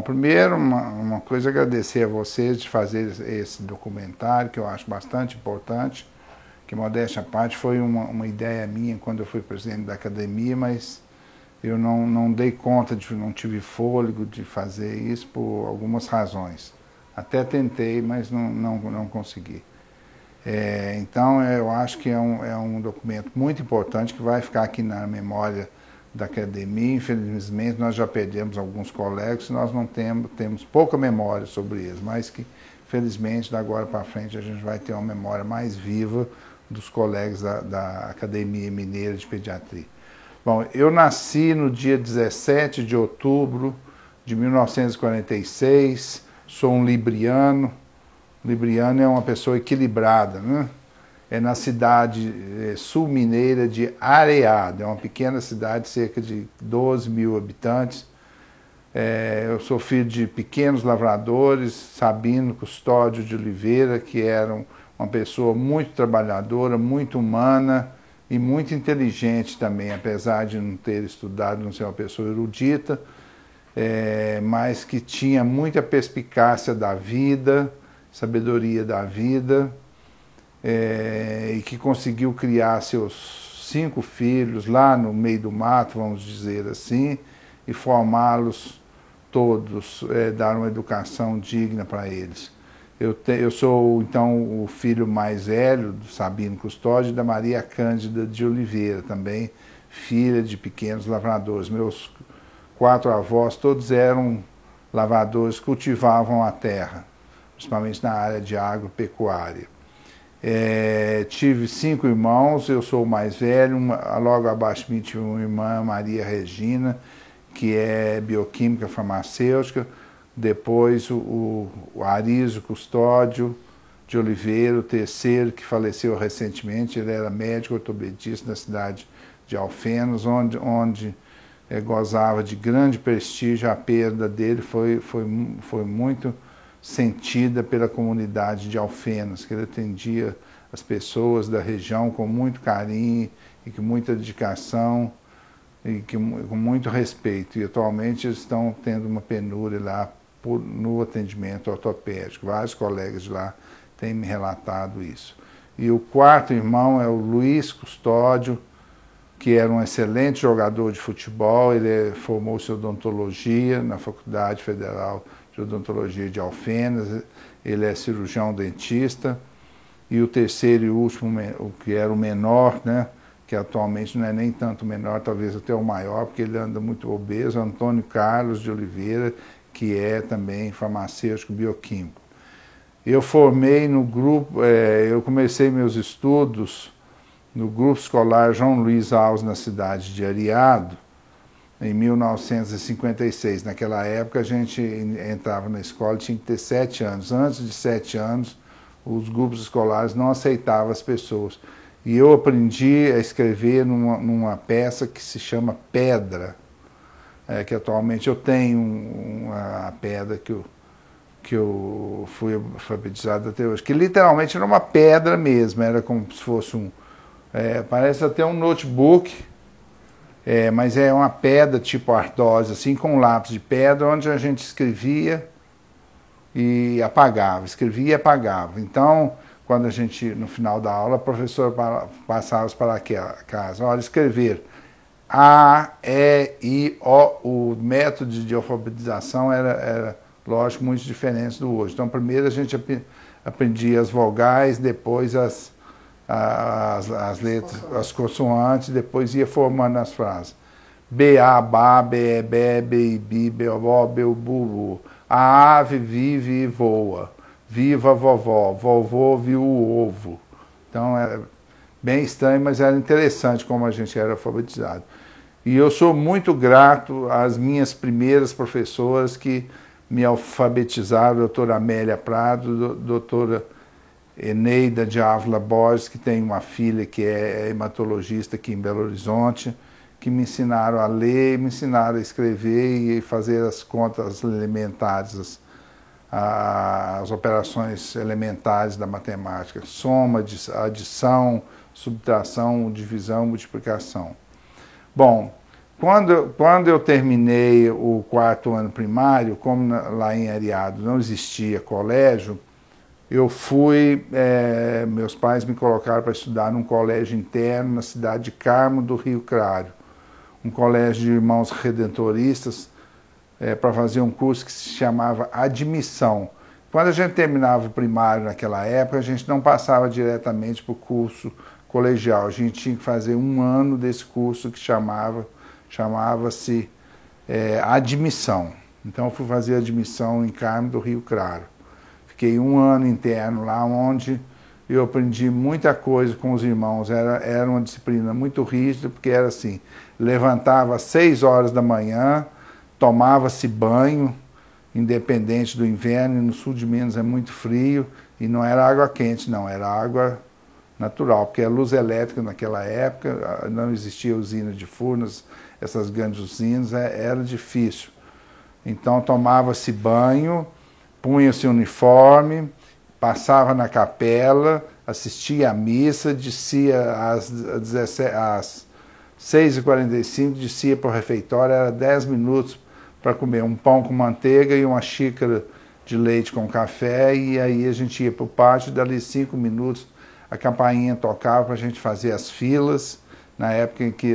primeiro, uma coisa é agradecer a vocês de fazer esse documentário, que eu acho bastante importante, que, modéstia à parte, foi uma ideia minha quando eu fui presidente da academia, mas eu não dei conta, não tive fôlego de fazer isso por algumas razões. Até tentei, mas não consegui. Então, eu acho que é um documento muito importante que vai ficar aqui na memória da academia. Infelizmente, nós já perdemos alguns colegas e nós não temos pouca memória sobre eles, mas que, felizmente, da agora para frente, a gente vai ter uma memória mais viva dos colegas da Academia Mineira de Pediatria. Bom, eu nasci no dia 17 de outubro de 1946, sou um libriano. Libriano é uma pessoa equilibrada, né? É na cidade sul-mineira de Areado, é uma pequena cidade, cerca de 12 mil habitantes. Eu sou filho de pequenos lavradores, Sabino Custódio de Oliveira, que era uma pessoa muito trabalhadora, muito humana e muito inteligente também, apesar de não ter estudado, não ser uma pessoa erudita, mas que tinha muita perspicácia da vida, sabedoria da vida, e que conseguiu criar seus 5 filhos lá no meio do mato, vamos dizer assim, e formá-los todos, dar uma educação digna para eles. Eu sou, então, o filho mais velho do Sabino Custódio e da Maria Cândida de Oliveira, também filha de pequenos lavradores. Meus 4 avós, todos eram lavradores, cultivavam a terra, principalmente na área de agropecuária. Tive 5 irmãos, eu sou o mais velho, logo abaixo de mim tive uma irmã, Maria Regina, que é bioquímica farmacêutica, depois o Arísio Custódio de Oliveira, o terceiro, que faleceu recentemente, ele era médico ortopedista na cidade de Alfenas, onde gozava de grande prestígio. A perda dele foi muito sentida pela comunidade de Alfenas, que ele atendia as pessoas da região com muito carinho e com muita dedicação e com muito respeito. E atualmente eles estão tendo uma penúria lá no atendimento ortopédico. Vários colegas de lá têm me relatado isso. E o 4º irmão é o Luiz Custódio, que era um excelente jogador de futebol. Ele formou-se em odontologia na Faculdade Federal de Odontologia de Alfenas. Ele é cirurgião dentista. E o terceiro e último, o que era o menor, né, que atualmente não é nem tanto menor, talvez até o maior, porque ele anda muito obeso, Antônio Carlos de Oliveira, que é também farmacêutico bioquímico. Eu formei no grupo, eu comecei meus estudos no grupo escolar João Luiz Alves, na cidade de Areado, em 1956. Naquela época a gente entrava na escola e tinha que ter 7 anos. Antes de 7 anos, os grupos escolares não aceitavam as pessoas. E eu aprendi a escrever numa peça que se chama Pedra, que atualmente eu tenho a pedra que eu fui alfabetizado até hoje, que literalmente era uma pedra mesmo, era como se fosse parece até um notebook, mas é uma pedra tipo ardósia, assim, com um lápis de pedra, onde a gente escrevia e apagava, escrevia e apagava. Então, quando a gente, no final da aula, a professora passava para casa, olha, escrever A, E, I, O. O método de alfabetização era, lógico, muito diferente do hoje. Então, primeiro a gente aprendia as vogais, depois as letras, as consoantes, depois ia formando as frases. B, A, Ba, Be, Be, Be, Bi, Beobó, Beobu. A ave vive e voa. Viva a vovó. Vovô viu o ovo. Então, era bem estranho, mas era interessante como a gente era alfabetizado. E eu sou muito grato às minhas primeiras professoras que me alfabetizaram, a doutora Amélia Prado, doutora Eneida de Ávila Borges, que tem uma filha que é hematologista aqui em Belo Horizonte, que me ensinaram a ler, me ensinaram a escrever e fazer as contas elementares, as operações elementares da matemática, soma, adição, subtração, divisão, multiplicação. Bom, Quando eu terminei o 4º ano primário, como lá em Areado não existia colégio, eu fui, meus pais me colocaram para estudar num colégio interno na cidade de Carmo do Rio Claro, um colégio de irmãos redentoristas, para fazer um curso que se chamava admissão. Quando a gente terminava o primário naquela época, a gente não passava diretamente para o curso colegial, a gente tinha que fazer um ano desse curso que chamava-se admissão. Então eu fui fazer admissão em Carmo do Rio Claro. Fiquei um ano interno lá, onde eu aprendi muita coisa com os irmãos. Era uma disciplina muito rígida, porque era assim, levantava às 6 horas da manhã, tomava-se banho, independente do inverno, e no sul de Minas é muito frio, e não era água quente, não, era água natural, porque a luz elétrica naquela época, não existia usina de Furnas, essas grandes usinas, era difícil. Então tomava-se banho, punha-se o uniforme, passava na capela, assistia à missa, descia às 6h45, descia para o refeitório, era 10 minutos para comer um pão com manteiga e uma xícara de leite com café, e aí a gente ia para o pátio, dali 5 minutos a campainha tocava para a gente fazer as filas, na época em que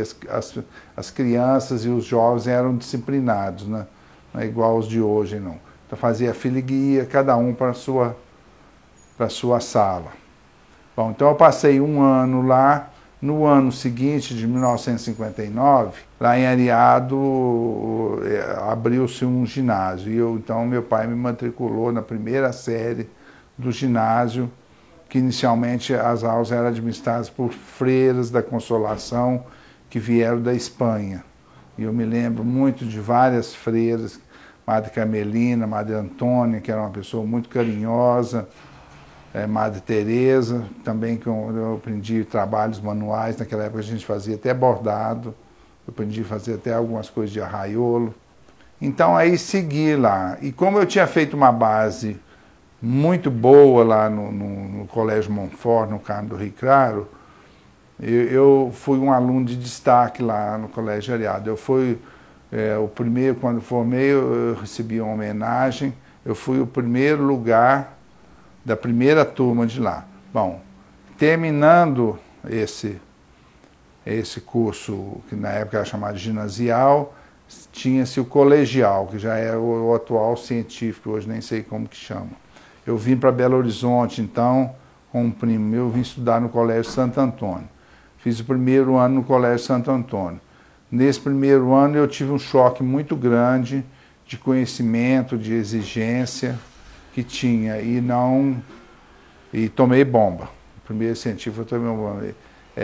as crianças e os jovens eram disciplinados, né? Não é igual os de hoje, não. Então fazia a fila e guia, cada um para a sua sala. Bom, então eu passei um ano lá. No ano seguinte, de 1959, lá em Areado, abriu-se um ginásio. Então meu pai me matriculou na primeira série do ginásio, que inicialmente as aulas eram administradas por freiras da Consolação que vieram da Espanha. E eu me lembro muito de várias freiras, Madre Carmelina, Madre Antônia, que era uma pessoa muito carinhosa, Madre Teresa, também que eu aprendi trabalhos manuais, naquela época a gente fazia até bordado, eu aprendi a fazer até algumas coisas de arraiolo. Então aí segui lá, e como eu tinha feito uma base muito boa lá no Colégio Montfort, no Carmo do Rio Claro, eu fui um aluno de destaque lá no Colégio Areado. Eu fui o primeiro, quando formei, eu recebi uma homenagem, eu fui o primeiro lugar da primeira turma de lá. Bom, terminando esse curso, que na época era chamado de ginasial, tinha-se o colegial, que já é o atual científico, hoje nem sei como que chama. Eu vim para Belo Horizonte, então, com um primo meu, vim estudar no Colégio Santo Antônio. Fiz o primeiro ano no Colégio Santo Antônio. Nesse primeiro ano eu tive um choque muito grande de conhecimento, de exigência que tinha, e tomei bomba. O primeiro científico eu tomei bomba,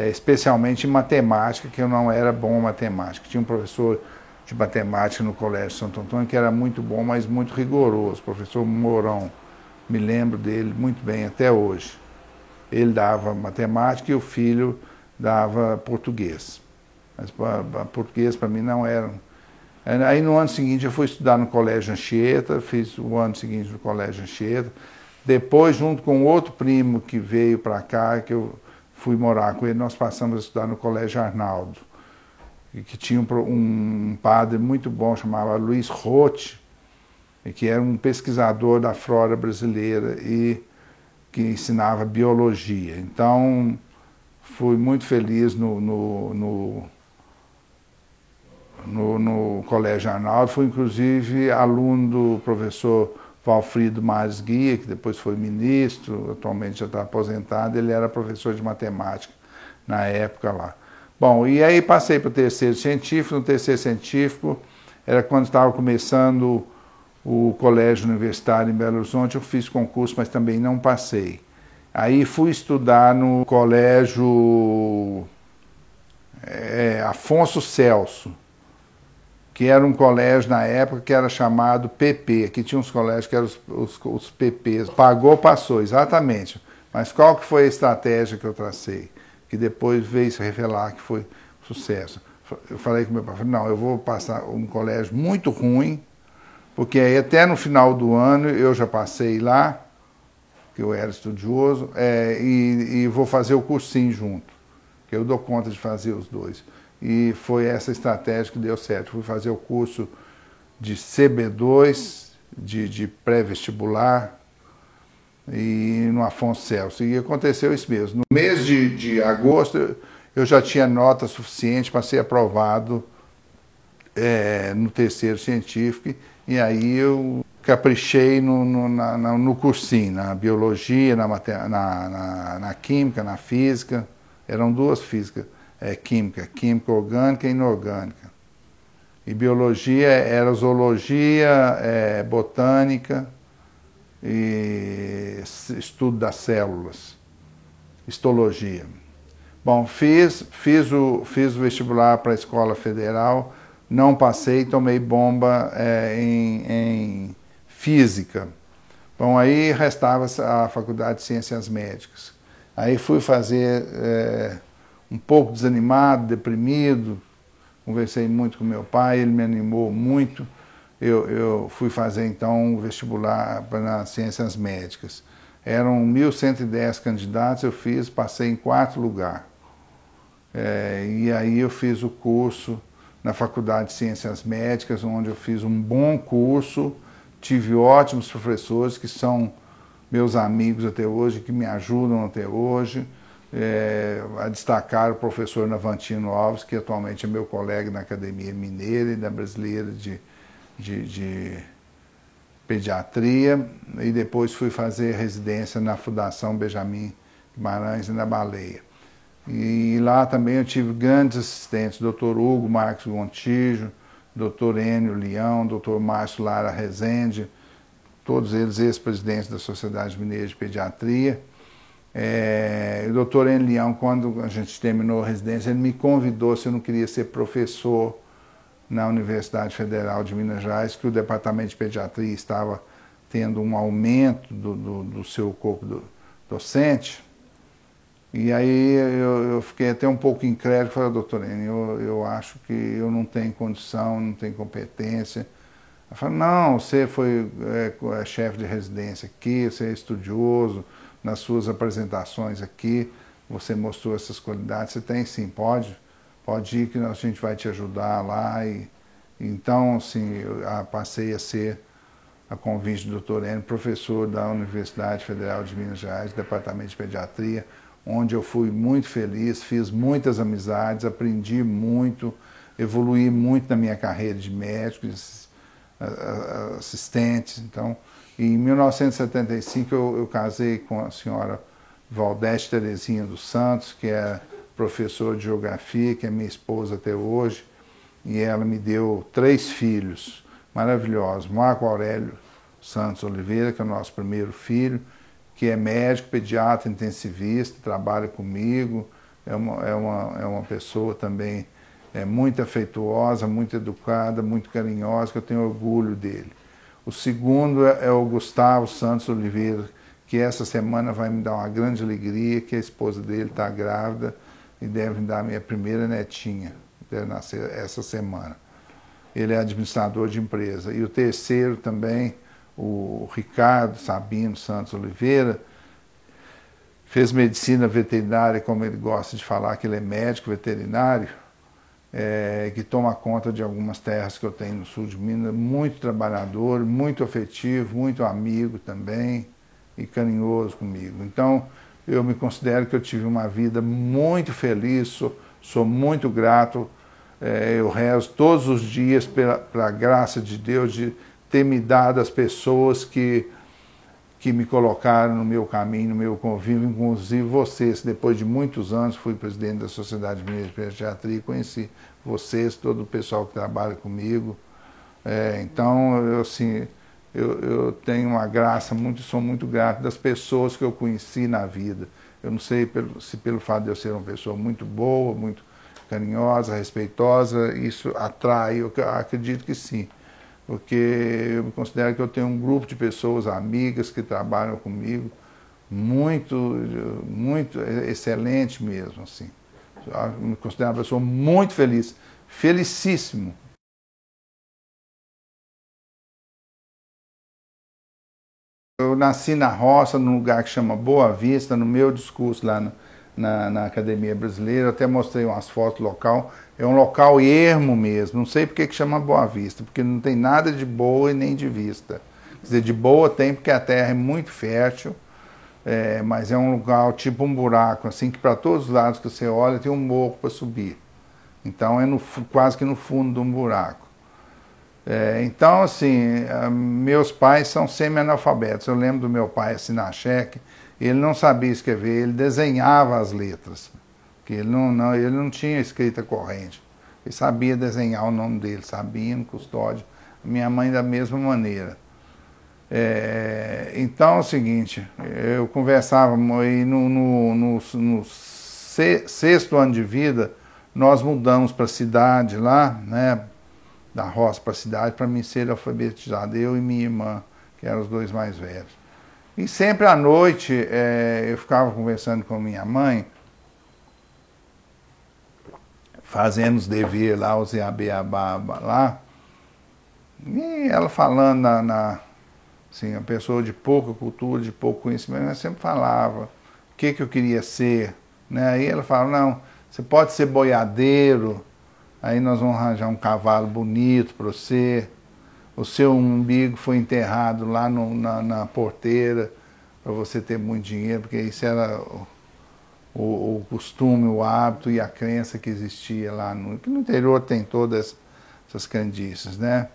especialmente em matemática, que eu não era bom em matemática. Tinha um professor de matemática no Colégio Santo Antônio que era muito bom, mas muito rigoroso, o professor Mourão. Me lembro dele muito bem até hoje. Ele dava matemática e o filho dava português. Mas português para mim não era. Aí no ano seguinte eu fui estudar no Colégio Anchieta, fiz o ano seguinte no Colégio Anchieta. Depois, junto com outro primo que veio para cá, que eu fui morar com ele, nós passamos a estudar no Colégio Arnaldo, que tinha um padre muito bom, chamava Luiz Roth, que era um pesquisador da flora brasileira e que ensinava biologia. Então, fui muito feliz no Colégio Arnaldo. Fui, inclusive, aluno do professor Valfrido Mares Guia, que depois foi ministro, atualmente já está aposentado. Ele era professor de matemática na época lá. Bom, e aí passei para o terceiro científico. No terceiro científico, era quando estava começando o colégio universitário em Belo Horizonte. Eu fiz concurso, mas também não passei. Aí fui estudar no colégio Afonso Celso, que era um colégio na época que era chamado PP. Aqui tinha uns colégios que eram os PPs. Pagou, passou, exatamente. Mas qual que foi a estratégia que eu tracei? Que depois veio se revelar que foi sucesso. Eu falei com meu pai, não, eu vou passar um colégio muito ruim, porque aí até no final do ano eu já passei lá, que eu era estudioso, e vou fazer o cursinho junto, que eu dou conta de fazer os dois. e foi essa estratégia que deu certo. Fui fazer o curso de CB2, de pré-vestibular, e no Afonso Celso. E aconteceu isso mesmo. No mês de agosto, eu já tinha nota suficiente para ser aprovado no terceiro científico, e aí eu caprichei no cursinho, na biologia, na química, na física. Eram duas físicas, química orgânica e inorgânica. E biologia era zoologia, botânica e estudo das células, histologia. Bom, fiz o vestibular para a Escola Federal, não passei, tomei bomba em física. Bom, aí restava a Faculdade de Ciências Médicas. Aí fui fazer um pouco desanimado, deprimido, conversei muito com meu pai, ele me animou muito. Eu fui fazer então um vestibular para as Ciências Médicas. Eram 1.110 candidatos, eu fiz, passei em 4º lugar. E aí eu fiz o curso na Faculdade de Ciências Médicas, onde eu fiz um bom curso, tive ótimos professores que são meus amigos até hoje, que me ajudam até hoje, a destacar o professor Navantino Alves, que atualmente é meu colega na Academia Mineira e da Brasileira de Pediatria, e depois fui fazer residência na Fundação Benjamin Guimarães e na Baleia. E lá também eu tive grandes assistentes, Dr. Hugo Marques Gontijo, Dr. Enio Leão, Dr. Márcio Lara Rezende, todos eles ex-presidentes da Sociedade Mineira de Pediatria. O Dr. Enio Leão, quando a gente terminou a residência, ele me convidou se eu não queria ser professor na Universidade Federal de Minas Gerais, que o Departamento de Pediatria estava tendo um aumento do seu corpo docente. E aí eu fiquei até um pouco incrédulo, falei, doutor Enio, eu acho que eu não tenho condição, não tenho competência. Eu falei, não, você foi chefe de residência aqui, você é estudioso, nas suas apresentações aqui, você mostrou essas qualidades, você tem sim, pode ir que a gente vai te ajudar lá. Então, assim, eu passei a ser, a convite do Dr. Enio, professor da Universidade Federal de Minas Gerais, Departamento de Pediatria, onde eu fui muito feliz, fiz muitas amizades, aprendi muito, evoluí muito na minha carreira de médico, assistente. Então, em 1975 eu casei com a senhora Valdete Terezinha dos Santos, que é professora de geografia, que é minha esposa até hoje, e ela me deu 3 filhos maravilhosos. Marco Aurélio Santos Oliveira, que é o nosso primeiro filho, que é médico, pediatra, intensivista, trabalha comigo, é uma pessoa também muito afetuosa, muito educada, muito carinhosa, que eu tenho orgulho dele. O segundo é o Gustavo Santos Oliveira, que essa semana vai me dar uma grande alegria, que a esposa dele está grávida e deve me dar a minha primeira netinha, deve nascer essa semana. Ele é administrador de empresa. E o terceiro também, o Ricardo Sabino Santos Oliveira, fez medicina veterinária, como ele gosta de falar, que ele é médico veterinário, que toma conta de algumas terras que eu tenho no sul de Minas, muito trabalhador, muito afetivo, muito amigo também e carinhoso comigo. Então, eu me considero que eu tive uma vida muito feliz, sou muito grato, eu rezo todos os dias pela graça de Deus de ter me dado as pessoas que me colocaram no meu caminho, no meu convívio, inclusive vocês. Depois de muitos anos, fui presidente da Sociedade Mineira de Pediatria, conheci vocês, todo o pessoal que trabalha comigo. Então, eu tenho uma graça, sou muito grato das pessoas que eu conheci na vida. Eu não sei se pelo fato de eu ser uma pessoa muito boa, muito carinhosa, respeitosa, isso atrai, eu acredito que sim. Porque eu me considero que eu tenho um grupo de pessoas, amigas, que trabalham comigo, muito excelente mesmo, assim. Eu me considero uma pessoa muito feliz, felicíssimo. Eu nasci na roça, num lugar que chama Boa Vista, no meu discurso lá na Academia Brasileira, eu até mostrei umas fotos do local. É um local ermo mesmo, não sei por que chama Boa Vista, porque não tem nada de boa e nem de vista. Quer dizer, de boa tem porque a terra é muito fértil, mas é um lugar tipo um buraco, assim, que para todos os lados que você olha tem um morro para subir. Então é quase que no fundo de um buraco. Então, assim, meus pais são semi-analfabetos. Eu lembro do meu pai assinar cheque, ele não sabia escrever, ele desenhava as letras, porque ele não tinha escrita corrente. Ele sabia desenhar o nome dele, sabia no custódio. Minha mãe da mesma maneira. Então é o seguinte, eu conversava, e no sexto ano de vida, nós mudamos para a cidade lá, né, da roça para a cidade, para mim ser alfabetizado, eu e minha irmã, que eram os dois mais velhos. E sempre à noite eu ficava conversando com minha mãe, fazendo os deveres lá, os EABA lá, e ela falando assim, uma pessoa de pouca cultura, de pouco conhecimento, ela sempre falava o que eu queria ser, né? Aí ela falava, não, você pode ser boiadeiro, aí nós vamos arranjar um cavalo bonito para você, o seu umbigo foi enterrado lá na porteira para você ter muito dinheiro, porque isso era o costume, o hábito e a crença que existia lá que no interior tem todas essas crendices, né?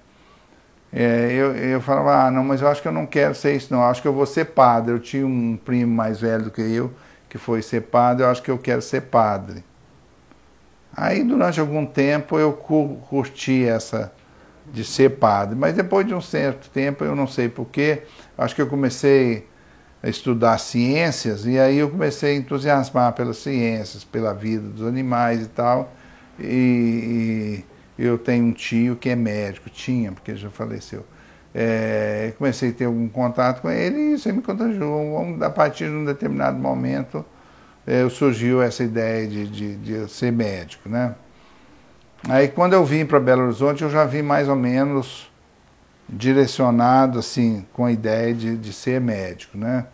Eu falava, não, mas eu acho que eu não quero ser isso não, eu acho que eu vou ser padre. Eu tinha um primo mais velho do que eu, que foi ser padre, eu acho que eu quero ser padre. Aí durante algum tempo eu curti essa de ser padre, mas depois de um certo tempo, eu não sei porquê, acho que eu comecei a estudar ciências e aí eu comecei a entusiasmar pelas ciências, pela vida dos animais e tal, e eu tenho um tio que é médico, porque ele já faleceu. Comecei a ter algum contato com ele e isso me contagiou. A partir de um determinado momento, surgiu essa ideia de ser médico, né? Aí quando eu vim para Belo Horizonte, eu já vim mais ou menos direcionado, assim, com a ideia de ser médico, né?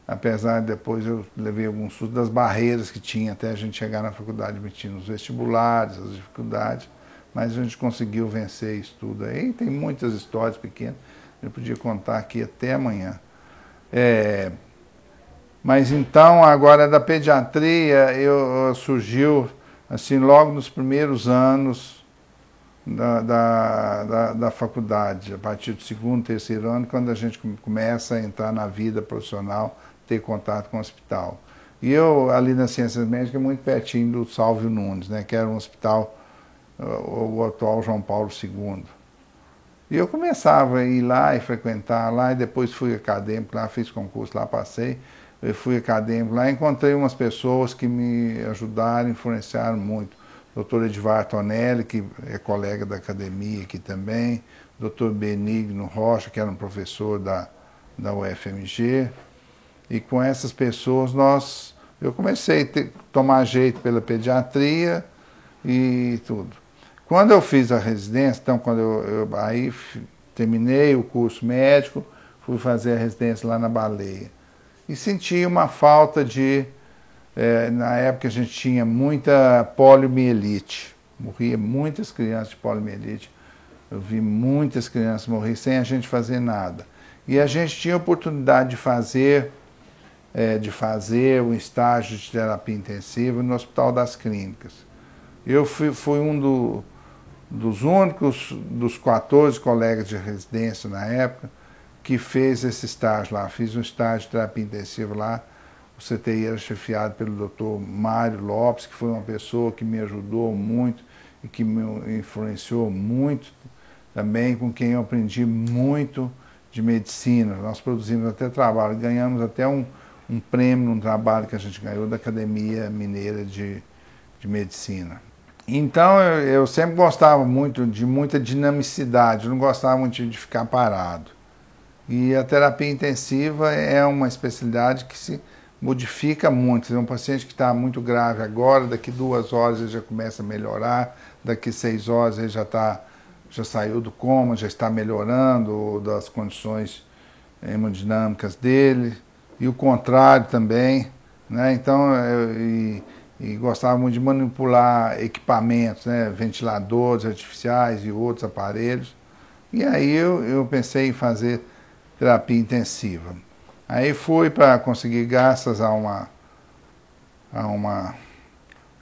Apesar de depois eu levei alguns sustos das barreiras que tinha até a gente chegar na faculdade, metindo os vestibulares, as dificuldades, mas a gente conseguiu vencer isso tudo aí. Tem muitas histórias pequenas, eu podia contar aqui até amanhã. Mas então, agora da pediatria, surgiu, assim, logo nos primeiros anos da faculdade, a partir do segundo, terceiro ano, quando a gente começa a entrar na vida profissional, ter contato com o hospital. E eu, ali nas Ciências Médicas, muito pertinho do Sálvio Nunes, né, que era um hospital, o atual João Paulo II. E eu começava a ir lá e frequentar lá, e depois fui acadêmico lá, fiz concurso lá, passei, eu fui acadêmico lá, encontrei umas pessoas que me ajudaram, influenciaram muito. Dr. Edvar Tonelli, que é colega da academia aqui também, Dr. Benigno Rocha, que era um professor da UFMG, e com essas pessoas eu comecei a tomar jeito pela pediatria e tudo. Quando eu fiz a residência, então quando aí terminei o curso médico, fui fazer a residência lá na Baleia. E senti uma falta na época a gente tinha muita poliomielite, morria muitas crianças de poliomielite, eu vi muitas crianças morrer sem a gente fazer nada. E a gente tinha a oportunidade de fazer um estágio de terapia intensiva no Hospital das Clínicas. Eu fui um dos únicos dos 14 colegas de residência na época que fez esse estágio lá. Fiz um estágio de terapia intensiva lá. O CTI era chefiado pelo Dr. Mário Lopes, que foi uma pessoa que me ajudou muito e que me influenciou muito também, com quem eu aprendi muito de medicina. Nós produzimos até trabalho, ganhamos até um prêmio num trabalho que a gente ganhou da Academia Mineira de Medicina. Então eu sempre gostava muito de muita dinamicidade, eu não gostava muito de ficar parado. E a terapia intensiva é uma especialidade que se modifica muito. É um paciente que está muito grave agora, daqui 2 horas ele já começa a melhorar, daqui 6 horas ele já saiu do coma, já está melhorando das condições hemodinâmicas dele. E o contrário também, né? Então, e gostava muito de manipular equipamentos, né? Ventiladores artificiais e outros aparelhos. E aí eu pensei em fazer terapia intensiva. Aí fui para conseguir, graças a uma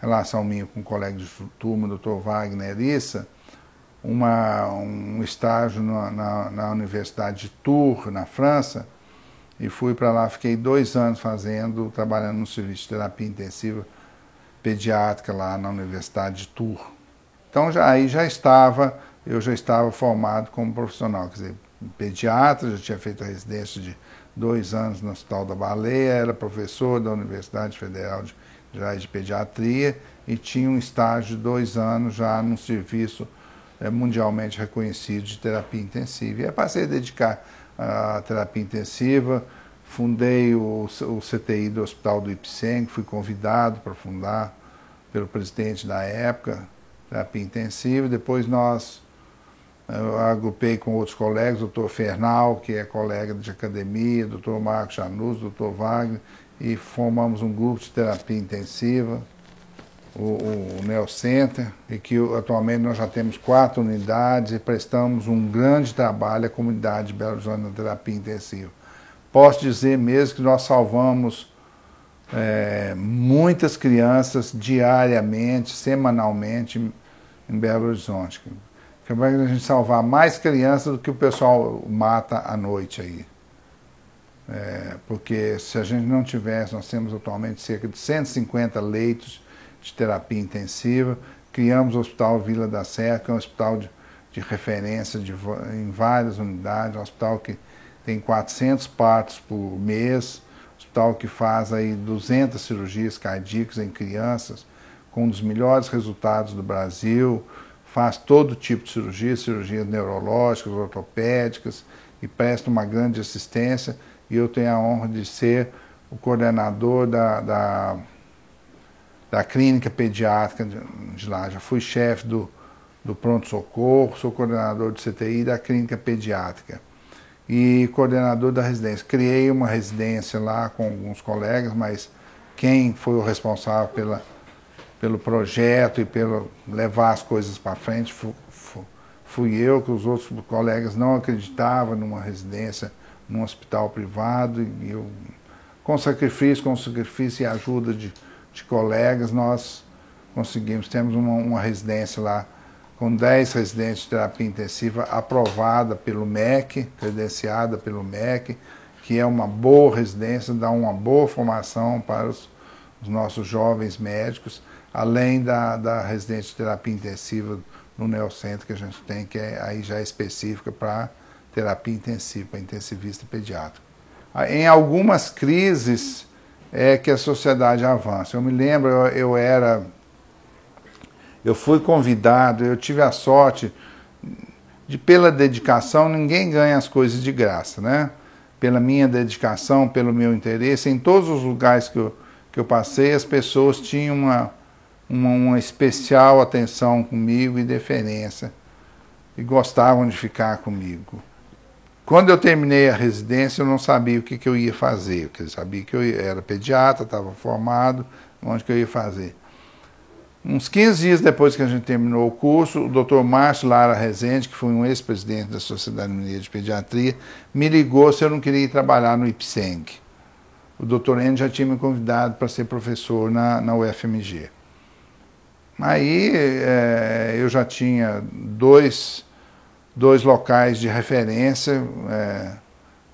relação minha com um colega de turma, o Dr. Wagner Issa, um estágio na Universidade de Tours, na França, e fui para lá, fiquei 2 anos trabalhando no serviço de terapia intensiva pediátrica lá na Universidade de Tours. Então eu já estava formado como profissional, quer dizer, pediatra, já tinha feito a residência de 2 anos no Hospital da Baleia, era professor da Universidade Federal de Pediatria e tinha um estágio de 2 anos já num serviço mundialmente reconhecido de terapia intensiva. E aí passei a dedicar à terapia intensiva, fundei o CTI do Hospital do Ipsen, fui convidado para fundar pelo presidente da época, terapia intensiva. Depois eu agrupei com outros colegas, o Dr. Fernal, que é colega de academia, o Dr. Marcos Janus, o Dr. Wagner, e formamos um grupo de terapia intensiva, o Neo Center, e que atualmente nós já temos 4 unidades e prestamos um grande trabalho à comunidade de Belo Horizonte na terapia intensiva. Posso dizer mesmo que nós salvamos muitas crianças diariamente, semanalmente em Belo Horizonte. Capaz de a gente salvar mais crianças do que o pessoal mata à noite aí. Porque se a gente não tivesse, nós temos atualmente cerca de 150 leitos de terapia intensiva, criamos o Hospital Vila da Serra, que é um hospital de referência em várias unidades, um hospital que tem 400 partos por mês, hospital que faz aí 200 cirurgias cardíacas em crianças, com um dos melhores resultados do Brasil, faz todo tipo de cirurgias neurológicas, ortopédicas, e presta uma grande assistência, e eu tenho a honra de ser o coordenador da clínica pediátrica de lá. Já fui chefe do pronto-socorro, sou coordenador do CTI da clínica pediátrica e coordenador da residência. Criei uma residência lá com alguns colegas, mas quem foi o responsável pelo projeto e pelo levar as coisas para frente fui eu, que os outros colegas não acreditavam numa residência, num hospital privado, e eu, com sacrifício e ajuda de colegas, nós conseguimos, temos uma residência lá, com 10 residentes de terapia intensiva aprovada pelo MEC, credenciada pelo MEC, que é uma boa residência, dá uma boa formação para os nossos jovens médicos, além da residência de terapia intensiva no Neocentro que a gente tem, que aí já é específica para terapia intensiva, para intensivista pediátrico. Em algumas crises é que a sociedade avança. Eu me lembro, eu fui convidado, eu tive a sorte de, pela dedicação, ninguém ganha as coisas de graça, né? Pela minha dedicação, pelo meu interesse, em todos os lugares que eu passei, as pessoas tinham uma especial atenção comigo e deferência, e gostavam de ficar comigo. Quando eu terminei a residência, eu não sabia o que eu ia fazer. Eu sabia que eu era pediatra, estava formado, onde que eu ia fazer. Uns 15 dias depois que a gente terminou o curso, o Dr. Márcio Lara Rezende, que foi um ex-presidente da Sociedade Mineira de Pediatria, me ligou se eu não queria ir trabalhar no Ipsen. O Dr. N já tinha me convidado para ser professor na UFMG. Aí eu já tinha dois locais de referência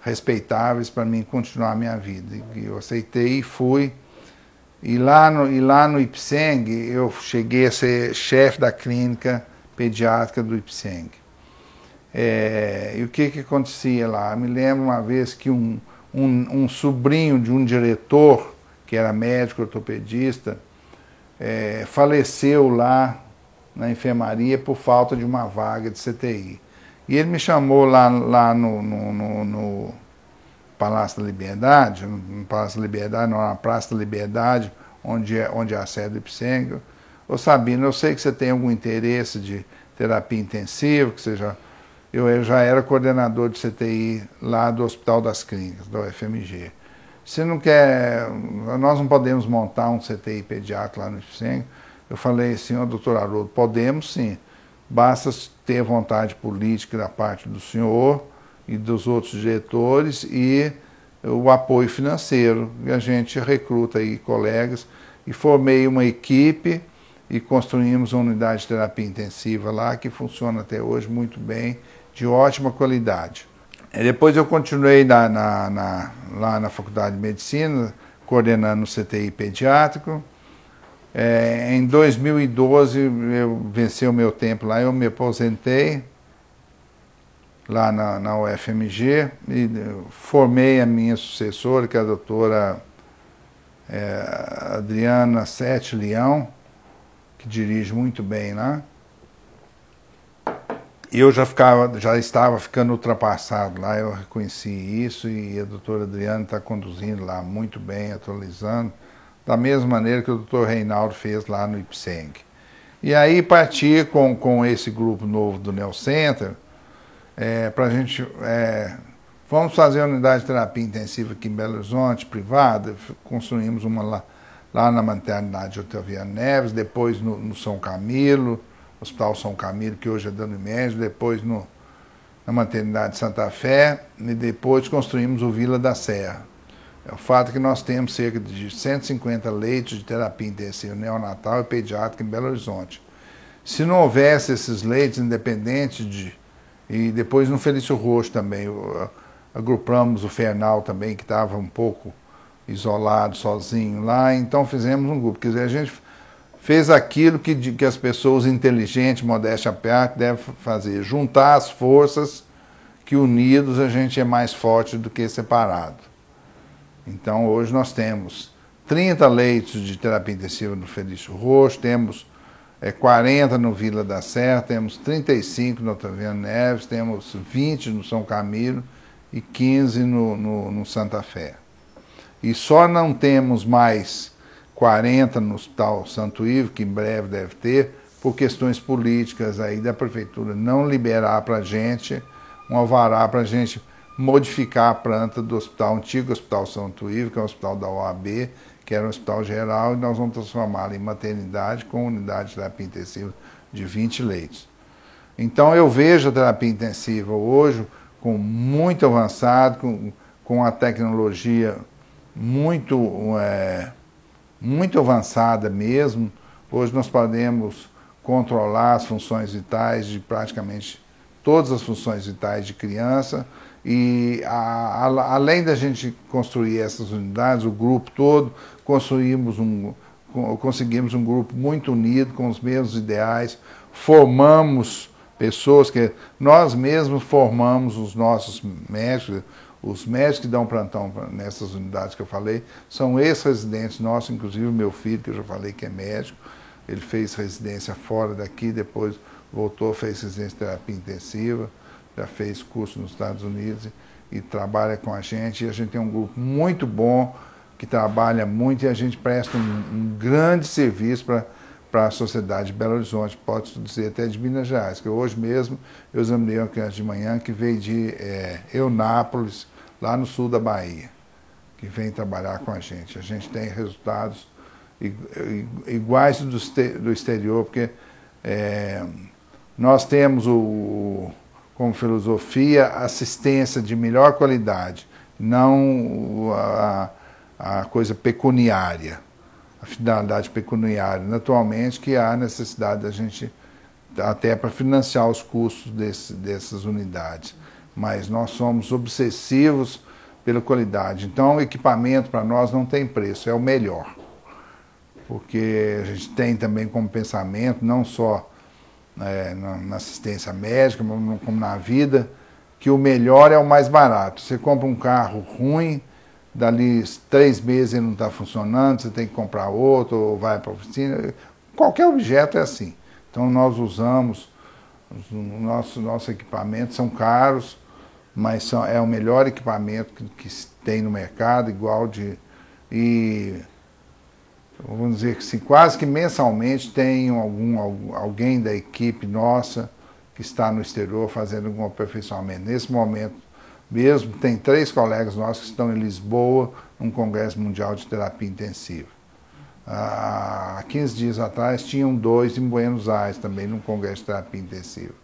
respeitáveis para mim continuar a minha vida. E eu aceitei e fui. E lá no Ipsen, eu cheguei a ser chefe da clínica pediátrica do Ipsen. E o que acontecia lá? Eu me lembro uma vez que um sobrinho de um diretor, que era médico ortopedista, faleceu lá na enfermaria por falta de uma vaga de CTI. E ele me chamou lá no Palácio da Liberdade, no Palácio da Liberdade, não, na Praça da Liberdade, onde é a sede do Ipsen. Ô Sabino, eu sei que você tem algum interesse de terapia intensiva, eu já era coordenador de CTI lá do Hospital das Clínicas, da UFMG. você não quer, nós não podemos montar um CTI pediátrico lá no IFCENG. Eu falei assim, ó, doutor Haroldo, podemos sim, basta ter vontade política da parte do senhor e dos outros diretores e o apoio financeiro. E a gente recruta aí colegas e formei uma equipe e construímos uma unidade de terapia intensiva lá que funciona até hoje muito bem, de ótima qualidade. Depois eu continuei lá na Faculdade de Medicina, coordenando o CTI pediátrico. Em 2012, eu venci o meu tempo lá, eu me aposentei lá na UFMG e formei a minha sucessora, que é a doutora Adriana Sete Leão, que dirige muito bem lá. Eu já estava ficando ultrapassado lá, eu reconheci isso e a doutora Adriana está conduzindo lá muito bem, atualizando, da mesma maneira que o doutor Reinaldo fez lá no IPSENG. E aí parti com esse grupo novo do Neocenter, para a gente, vamos fazer a unidade de terapia intensiva aqui em Belo Horizonte, privada, construímos uma lá na maternidade Otaviano Neves, depois no São Camilo, Hospital São Camilo, que hoje é da Unimed, depois na maternidade Santa Fé, e depois construímos o Vila da Serra. O fato é que nós temos cerca de 150 leitos de terapia intensiva neonatal e pediátrica em Belo Horizonte. Se não houvesse esses leitos independentes e depois no Felício Roxo também, agrupamos o Fernal também, que estava um pouco isolado, sozinho lá, então fizemos um grupo. Quer dizer, a gente fez aquilo que as pessoas inteligentes, modéstia à parte, devem fazer, juntar as forças, que unidos a gente é mais forte do que separado. Então hoje nós temos 30 leitos de terapia intensiva no Felício Roxo, temos 40 no Vila da Serra, temos 35 no Otaviano Neves, temos 20 no São Camilo e 15 no Santa Fé. E só não temos mais 40 no Hospital Santo Ivo, que em breve deve ter, por questões políticas aí da prefeitura não liberar para a gente um alvará para a gente modificar a planta do antigo Hospital Santo Ivo, que é o hospital da OAB, que era um hospital geral, e nós vamos transformá-lo em maternidade com unidade de terapia intensiva de 20 leitos. Então eu vejo a terapia intensiva hoje com muito avançado, com a tecnologia muito avançada mesmo. Hoje nós podemos controlar as funções vitais de praticamente todas as funções vitais de criança e além da gente construir essas unidades, o grupo todo, conseguimos um grupo muito unido, com os mesmos ideais, formamos pessoas que nós mesmos formamos os nossos médicos. Os médicos que dão plantão nessas unidades que eu falei são ex-residentes nossos, inclusive o meu filho, que eu já falei que é médico, ele fez residência fora daqui, depois voltou, fez residência de terapia intensiva, já fez curso nos Estados Unidos e trabalha com a gente. E a gente tem um grupo muito bom, que trabalha muito e a gente presta um grande serviço para a sociedade de Belo Horizonte, posso dizer até de Minas Gerais, que hoje mesmo eu examinei uma criança de manhã que veio de Eunápolis, lá no sul da Bahia, que vem trabalhar com a gente. A gente tem resultados iguais do exterior, porque nós temos como filosofia assistência de melhor qualidade, não a coisa pecuniária, a finalidade pecuniária. Naturalmente que há necessidade da gente, até para financiar os custos dessas unidades, mas nós somos obsessivos pela qualidade. Então o equipamento para nós não tem preço, é o melhor. Porque a gente tem também como pensamento, não só na assistência médica, como na vida, que o melhor é o mais barato. Você compra um carro ruim, dali 3 meses ele não está funcionando, você tem que comprar outro, ou vai para a oficina. Qualquer objeto é assim. Então nós usamos, nossos equipamentos são caros, mas é o melhor equipamento que tem no mercado, vamos dizer que assim, quase que mensalmente tem alguém da equipe nossa que está no exterior fazendo algum aperfeiçoamento. Nesse momento Mesmo tem 3 colegas nossos que estão em Lisboa, num Congresso Mundial de Terapia Intensiva. Há 15 dias atrás tinham 2 em Buenos Aires também, num Congresso de Terapia Intensiva.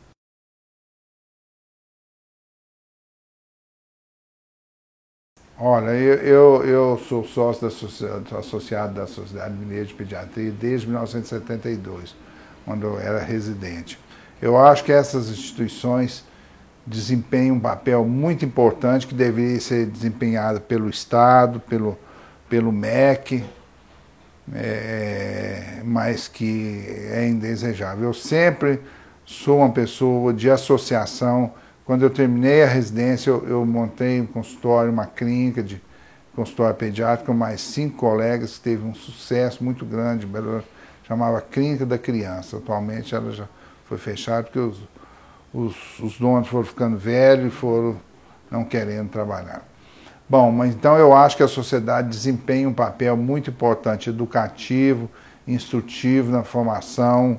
Olha, eu sou sócio associado da Sociedade Mineira de Pediatria desde 1972, quando eu era residente. Eu acho que essas instituições desempenham um papel muito importante que deveria ser desempenhado pelo Estado, pelo MEC, mas que é indesejável. Eu sempre sou uma pessoa de associação. Quando eu terminei a residência, eu montei um consultório, uma clínica de consultório pediátrico, com mais 5 colegas, que teve um sucesso muito grande, chamava Clínica da Criança. Atualmente ela já foi fechada porque os donos foram ficando velhos e foram não querendo trabalhar. Bom, mas então eu acho que a sociedade desempenha um papel muito importante, educativo, instrutivo na formação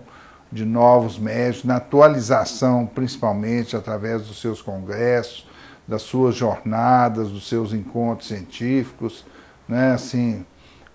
de novos médicos, na atualização, principalmente através dos seus congressos, das suas jornadas, dos seus encontros científicos, né? Assim,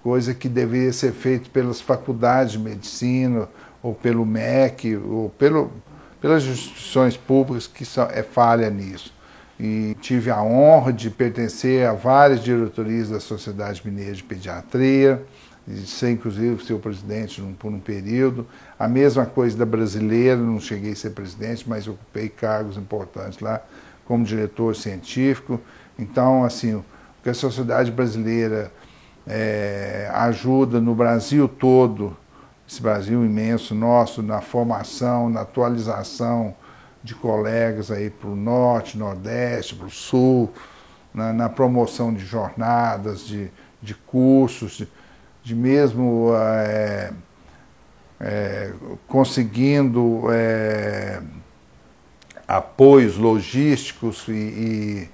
coisa que deveria ser feita pelas faculdades de medicina, ou pelo MEC, ou pelas instituições públicas que é falha nisso. E tive a honra de pertencer a várias diretorias da Sociedade Mineira de Pediatria, de ser inclusive seu presidente por um período. A mesma coisa da brasileira, não cheguei a ser presidente, mas ocupei cargos importantes lá como diretor científico. Então, assim, o que a sociedade brasileira ajuda no Brasil todo, esse Brasil imenso nosso, na formação, na atualização de colegas aí para o norte, nordeste, para o sul, na promoção de jornadas, de cursos, de mesmo conseguindo apoios logísticos e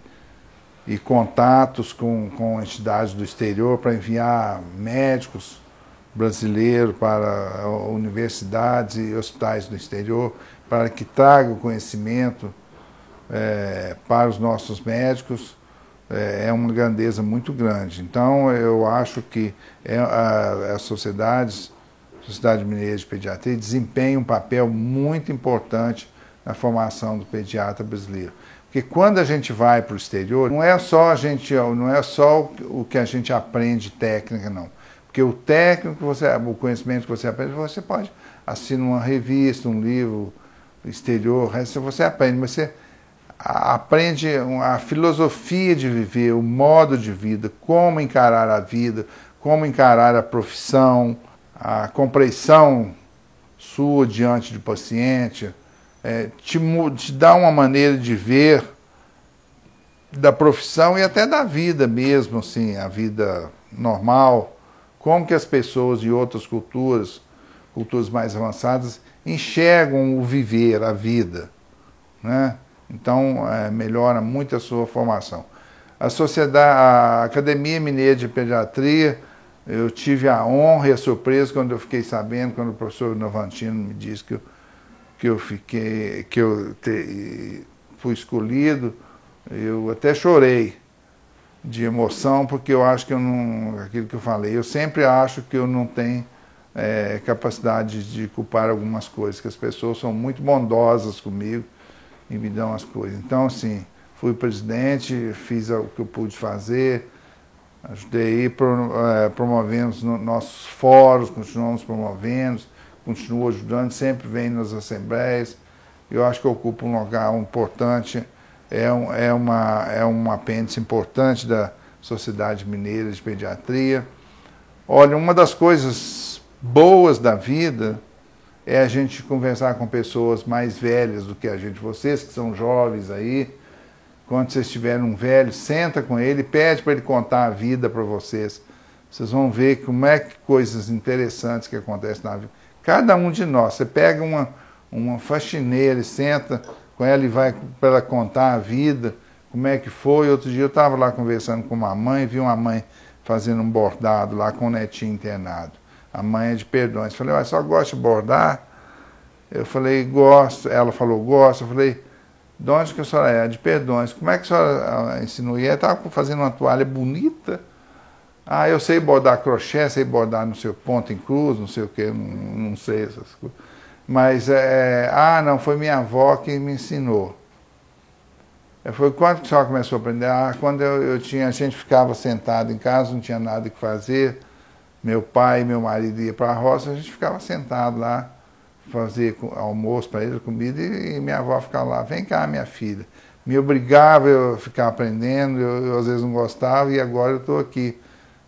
contatos com entidades do exterior para enviar médicos brasileiros para universidades e hospitais do exterior, para que tragam conhecimento para os nossos médicos, é uma grandeza muito grande. Então, eu acho que a Sociedade Mineira de Pediatria desempenha um papel muito importante na formação do pediatra brasileiro. Porque quando a gente vai para o exterior, não é só o que a gente aprende técnica, não. Porque o técnico, o conhecimento que você aprende, você pode assinar uma revista, um livro exterior, você aprende, mas você aprende a filosofia de viver, o modo de vida, como encarar a vida, como encarar a profissão, a compreensão sua diante do paciente, te dá uma maneira de ver da profissão e até da vida mesmo, assim, a vida normal, como que as pessoas de outras culturas mais avançadas, enxergam o viver, a vida, né? Então, melhora muito a sua formação. A Academia Mineira de Pediatria, eu tive a honra e a surpresa quando eu fiquei sabendo, quando o professor Novantino me disse que eu fui escolhido, eu até chorei de emoção, porque eu acho que aquilo que eu falei, eu sempre acho que eu não tenho capacidade de culpar algumas coisas, que as pessoas são muito bondosas comigo e me dão as coisas. Então, assim, fui presidente, fiz o que eu pude fazer, ajudei, promovemos nossos fóruns, continuamos promovendo, continuo ajudando, sempre venho nas assembleias. Eu acho que ocupo um lugar importante, é um apêndice importante da Sociedade Mineira de Pediatria. Olha, uma das coisas boas da vida é a gente conversar com pessoas mais velhas do que a gente. Vocês que são jovens aí, quando vocês tiverem um velho, senta com ele e pede para ele contar a vida para vocês. Vocês vão ver como é que coisas interessantes que acontecem na vida. Cada um de nós, você pega uma faxineira e senta com ela e vai para ela contar a vida, como é que foi. Outro dia eu estava lá conversando com uma mãe, vi uma mãe fazendo um bordado lá com o netinho internado. A mãe é de Perdões. Eu falei, só gosta de bordar? Eu falei, gosto. Ela falou, gosto. Eu falei, De onde que a senhora é? De Perdões. Como é que a senhora ensinou? E ela estava fazendo uma toalha bonita. Ah, eu sei bordar crochê, sei bordar não sei o ponto em cruz, não sei o que, não sei essas coisas. Mas, não, foi minha avó que me ensinou. Foi quando que a senhora começou a aprender? Ah, quando a gente ficava sentado em casa, não tinha nada que fazer. Meu pai e meu marido iam para a roça, a gente ficava sentado lá, fazer almoço para eles, comida, e minha avó ficava lá, vem cá, minha filha. Me obrigava a ficar aprendendo, eu às vezes não gostava, e agora eu estou aqui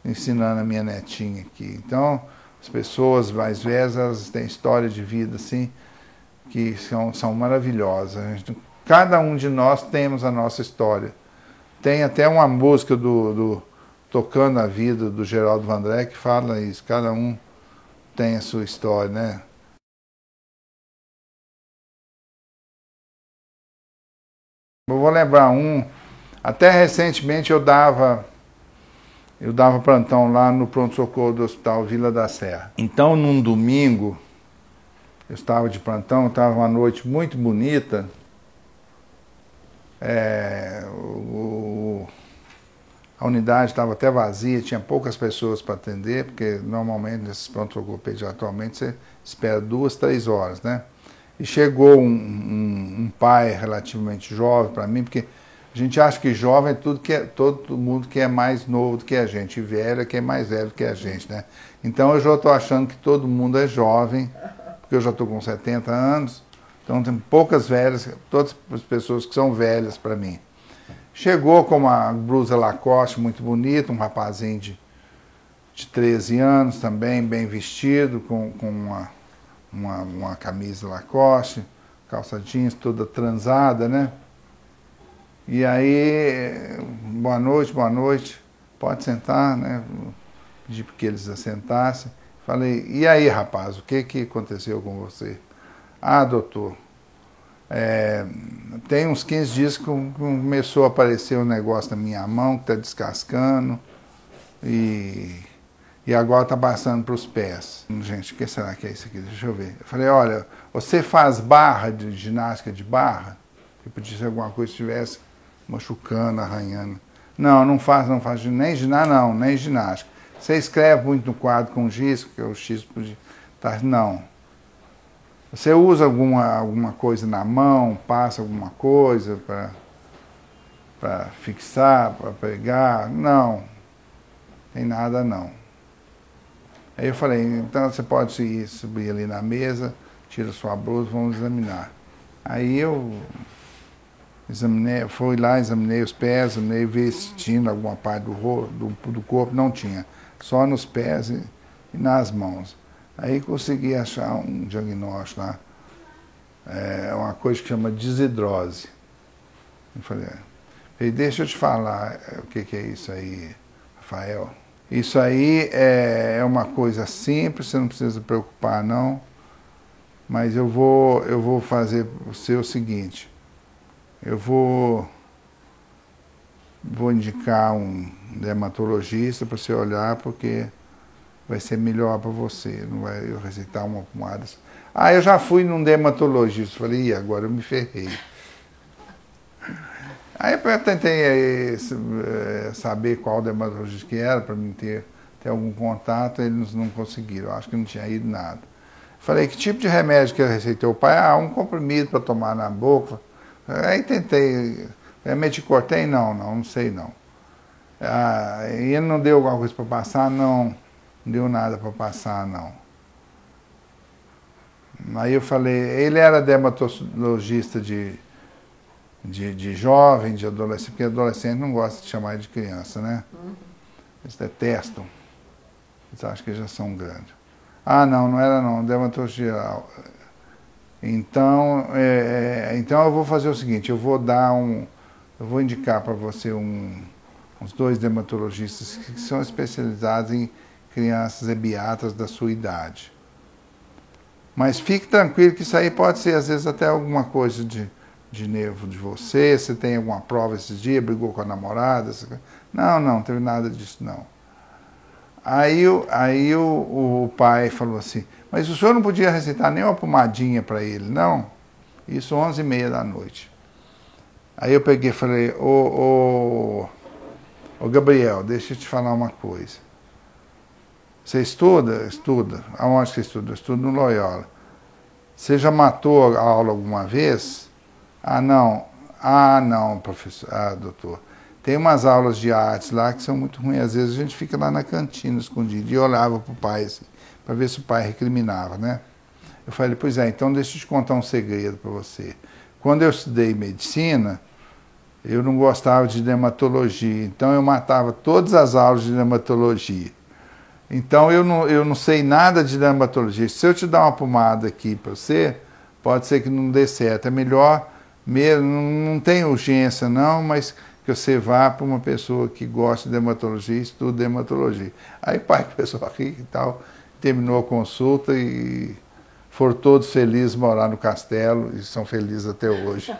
ensinando a minha netinha aqui. Então, as pessoas mais velhas, elas têm história de vida assim, que são maravilhosas. Cada um de nós temos a nossa história. Tem até uma música do Tocando a Vida, do Geraldo Vandré, que fala isso. Cada um tem a sua história, né? Eu vou lembrar até recentemente eu dava plantão lá no pronto-socorro do Hospital Vila da Serra. Então, num domingo, eu estava de plantão, estava uma noite muito bonita. A unidade estava até vazia, tinha poucas pessoas para atender, porque normalmente nesses pronto-socorro pediatricamente você espera 2, 3 horas, né? E chegou um pai relativamente jovem para mim, porque a gente acha que jovem é todo mundo que é mais novo do que a gente, e velho é que é mais velho do que a gente, né? Então eu já estou achando que todo mundo é jovem, porque eu já estou com 70 anos, então tem poucas velhas, todas as pessoas que são velhas para mim. Chegou com uma blusa Lacoste muito bonita, um rapazinho de 13 anos também, bem vestido, com uma camisa Lacoste, calça jeans toda transada, né? E aí, boa noite, pode sentar, né? Pedi para que eles assentassem. Falei, e aí, rapaz, o que aconteceu com você? Ah, doutor, tem uns 15 dias que começou a aparecer um negócio na minha mão que está descascando e agora está passando para os pés. Gente, o que será que é isso aqui? Deixa eu ver. Eu falei, olha, você faz barra de ginástica de barra? Que podia ser alguma coisa que estivesse machucando, arranhando. Não, não faz nem ginástica, não, nem ginástica. Você escreve muito no quadro com giz, porque o X podia... Tá, não. Você usa alguma coisa na mão, passa alguma coisa para fixar, para pegar? Não, tem nada não. Aí eu falei, então você pode subir ali na mesa, tira sua blusa, vamos examinar. Aí eu fui lá, examinei os pés, examinei vestindo alguma parte do corpo, não tinha, só nos pés e nas mãos. Aí consegui achar um diagnóstico lá, uma coisa que chama desidrose. Eu falei, deixa eu te falar o que é isso aí, Rafael. Isso aí é uma coisa simples, você não precisa se preocupar não, mas eu vou fazer você o seguinte, eu vou indicar um dermatologista para você olhar, porque vai ser melhor para você, não vai eu receitar uma pomada. Ah, eu já fui num dermatologista, falei, e agora eu me ferrei. Aí eu tentei saber qual dermatologista que era, para mim ter algum contato, eles não conseguiram, eu acho que não tinha ido nada. Falei, que tipo de remédio que ele receitou? O pai, um comprimido para tomar na boca. Aí tentei, meticortem? Não sei não. E ele não deu alguma coisa para passar? Não deu nada para passar, não. Aí eu falei, ele era dermatologista de jovem, de adolescente, porque adolescente não gosta de chamar de criança, né? Eles detestam. Eles acham que já são grandes. Ah, não era não, dermatologista geral. Então eu vou fazer o seguinte, eu vou indicar para você uns 2 dermatologistas que são especializados em crianças ebiatras da sua idade. Mas fique tranquilo que isso aí pode ser, às vezes, até alguma coisa de nervo de você. Você tem alguma prova esses dias, brigou com a namorada? Não teve nada disso, não. Aí o pai falou assim, mas o senhor não podia receitar nem uma pomadinha para ele, não? Isso 11h30 da noite. Aí eu peguei e falei, ô Gabriel, deixa eu te falar uma coisa. Você estuda? Estuda. Aonde você estuda? Eu estudo no Loyola. Você já matou a aula alguma vez? Ah, não. Ah, não, professor. Ah, doutor. Tem umas aulas de artes lá que são muito ruins. Às vezes a gente fica lá na cantina escondido e olhava pro pai assim, para ver se o pai recriminava, né? Eu falei, pois é, então deixa eu te contar um segredo para você. Quando eu estudei medicina, eu não gostava de dermatologia, então eu matava todas as aulas de dermatologia. Então eu não sei nada de dermatologia. Se eu te dar uma pomada aqui para você, pode ser que não dê certo. É melhor, mesmo, não tem urgência não, mas que você vá para uma pessoa que gosta de dermatologia e estuda dermatologia. Aí o pai começou a rir e tal, terminou a consulta e foram todos felizes morar no castelo e são felizes até hoje.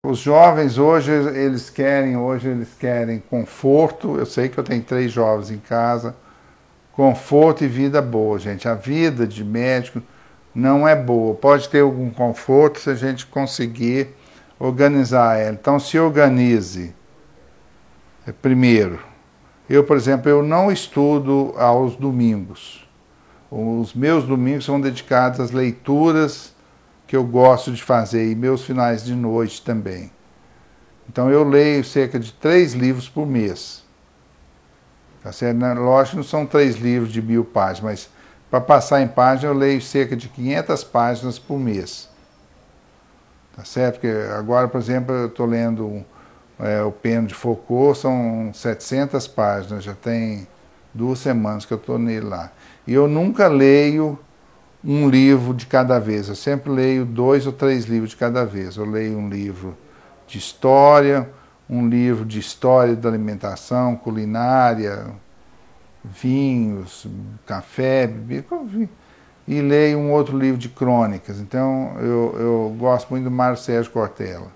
Os jovens hoje eles querem conforto. Eu sei que eu tenho 3 jovens em casa. Conforto e vida boa, gente. A vida de médico não é boa. Pode ter algum conforto se a gente conseguir organizar ela. Então se organize. Primeiro, eu, por exemplo, eu não estudo aos domingos. Os meus domingos são dedicados às leituras que eu gosto de fazer, e meus finais de noite também. Então eu leio cerca de 3 livros por mês. Tá certo? Lógico que não são 3 livros de 1000 páginas, mas para passar em página eu leio cerca de 500 páginas por mês. Tá certo? Porque agora, por exemplo, eu estou lendo o Pêndulo de Foucault, são 700 páginas, já tem 2 semanas que eu estou nele lá. E eu nunca leio um livro de cada vez. Eu sempre leio 2 ou 3 livros de cada vez. Eu leio um livro de história, um livro de história da alimentação, culinária, vinhos, café, bebida, e leio um outro livro de crônicas. Então eu gosto muito do Mário Sérgio Cortella.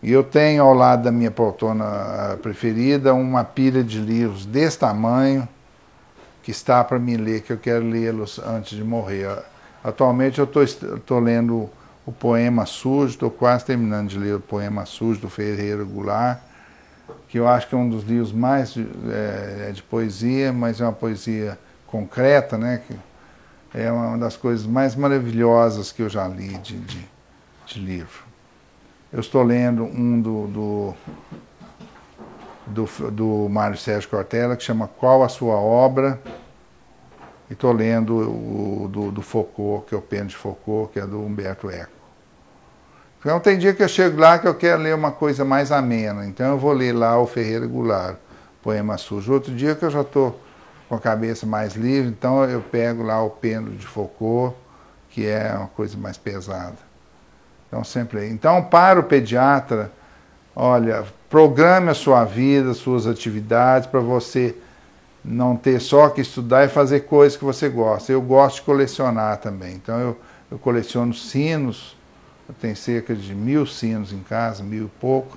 E eu tenho ao lado da minha poltrona preferida uma pilha de livros desse tamanho, que está para mim ler, que eu quero lê-los antes de morrer. Atualmente eu estou lendo o Poema Sujo, estou quase terminando de ler o Poema Sujo, do Ferreira Goulart, que eu acho que é um dos livros mais de poesia, mas é uma poesia concreta, né? Que é uma das coisas mais maravilhosas que eu já li de livro. Eu estou lendo um do Mário Sérgio Cortella, que chama Qual a Sua Obra? E estou lendo o do Foucault, que é o Pêndulo de Foucault, que é do Humberto Eco. Então tem dia que eu chego lá que eu quero ler uma coisa mais amena, então eu vou ler lá o Ferreira Goulart, Poema Sujo. Outro dia que eu já estou com a cabeça mais livre, então eu pego lá o Pêndulo de Foucault, que é uma coisa mais pesada. Então sempre. Então para o pediatra, olha, programe a sua vida, suas atividades, para você não ter só que estudar e fazer coisas que você gosta. Eu gosto de colecionar também. Então eu coleciono sinos, eu tenho cerca de 1000 sinos em casa, 1000 e pouco,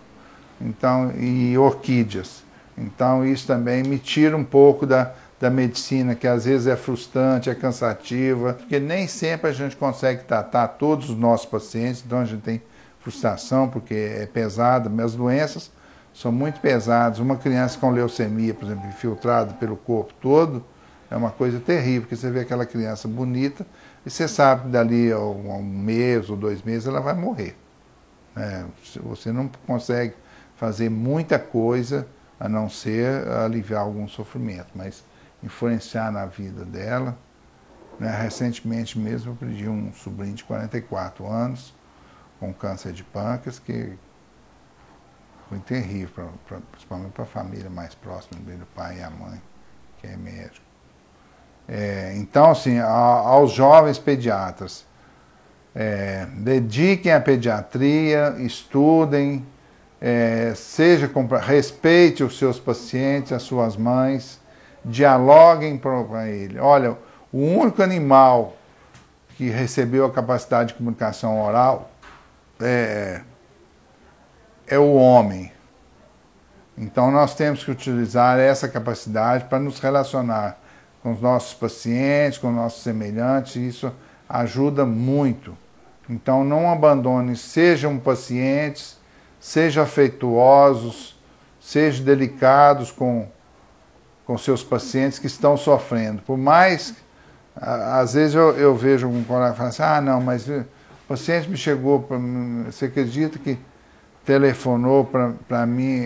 então, e orquídeas. Então isso também me tira um pouco da medicina, que às vezes é frustrante, é cansativa, porque nem sempre a gente consegue tratar todos os nossos pacientes, então a gente tem frustração porque é pesada, mas as doenças são muito pesadas. Uma criança com leucemia, por exemplo, infiltrada pelo corpo todo, é uma coisa terrível, porque você vê aquela criança bonita e você sabe que dali a um mês ou 2 meses ela vai morrer. Você não consegue fazer muita coisa a não ser aliviar algum sofrimento, mas influenciar na vida dela. Recentemente mesmo eu perdi um sobrinho de 44 anos com câncer de pâncreas, que foi terrível, principalmente para a família mais próxima dele, o pai e a mãe, que é médico. Então, assim, aos jovens pediatras, dediquem à pediatria, estudem, respeite os seus pacientes, as suas mães, dialoguem com ele. Olha, o único animal que recebeu a capacidade de comunicação oral é o homem. Então nós temos que utilizar essa capacidade para nos relacionar com os nossos pacientes, com os nossos semelhantes. Isso ajuda muito. Então não abandone, sejam pacientes, sejam afetuosos, sejam delicados com seus pacientes que estão sofrendo. Por mais, às vezes eu vejo um colega falando assim, ah não, mas o paciente me chegou, você acredita que telefonou para mim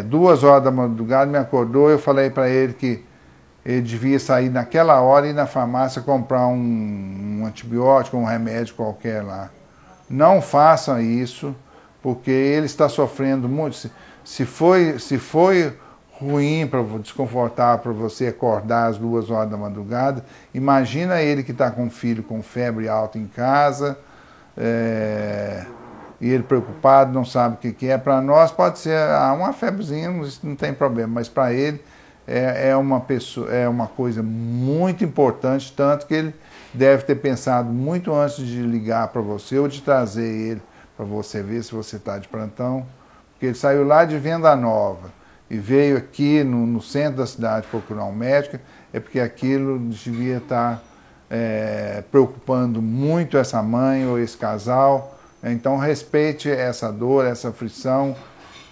2 horas da madrugada, me acordou, eu falei para ele que ele devia sair naquela hora e ir na farmácia comprar um antibiótico, um remédio qualquer lá. Não façam isso, porque ele está sofrendo muito. Se foi ruim, desconfortável para você acordar às 2 horas da madrugada, imagina ele que está com um filho com febre alta em casa, e ele preocupado, não sabe o que é. Para nós pode ser uma febrezinha, não tem problema, mas para ele é uma coisa muito importante, tanto que ele deve ter pensado muito antes de ligar para você ou de trazer ele para você ver se você está de plantão, porque ele saiu lá de Venda Nova e veio aqui no centro da cidade procurar um médico, é porque aquilo devia estar preocupando muito essa mãe ou esse casal. Então respeite essa dor, essa aflição,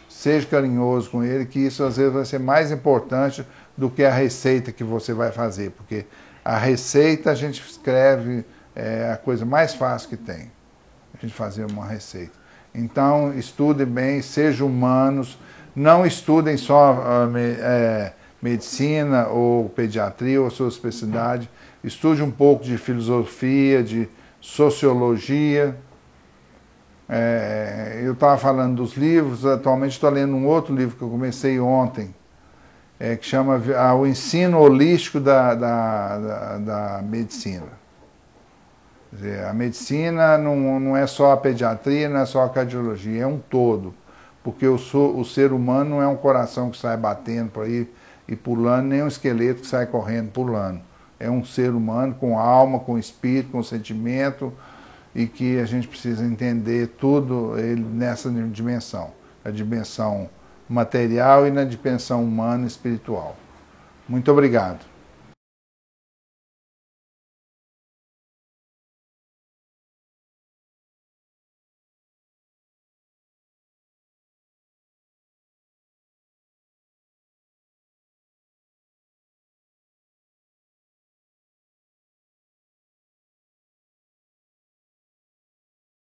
seja carinhoso com ele, que isso às vezes vai ser mais importante do que a receita que você vai fazer, porque a receita a gente escreve, é a coisa mais fácil que tem, a gente fazer uma receita. Então estudem bem, sejam humanos, não estudem só medicina ou pediatria ou sua especialidade, estude um pouco de filosofia, de sociologia. Eu estava falando dos livros, atualmente estou lendo um outro livro que eu comecei ontem, que chama O Ensino Holístico da Medicina. Quer dizer, a medicina não é só a pediatria, não é só a cardiologia, é um todo. Porque o ser humano não é um coração que sai batendo por aí e pulando, nem um esqueleto que sai correndo pulando. É um ser humano com alma, com espírito, com sentimento, e que a gente precisa entender tudo nessa dimensão, na dimensão material e na dimensão humana e espiritual. Muito obrigado.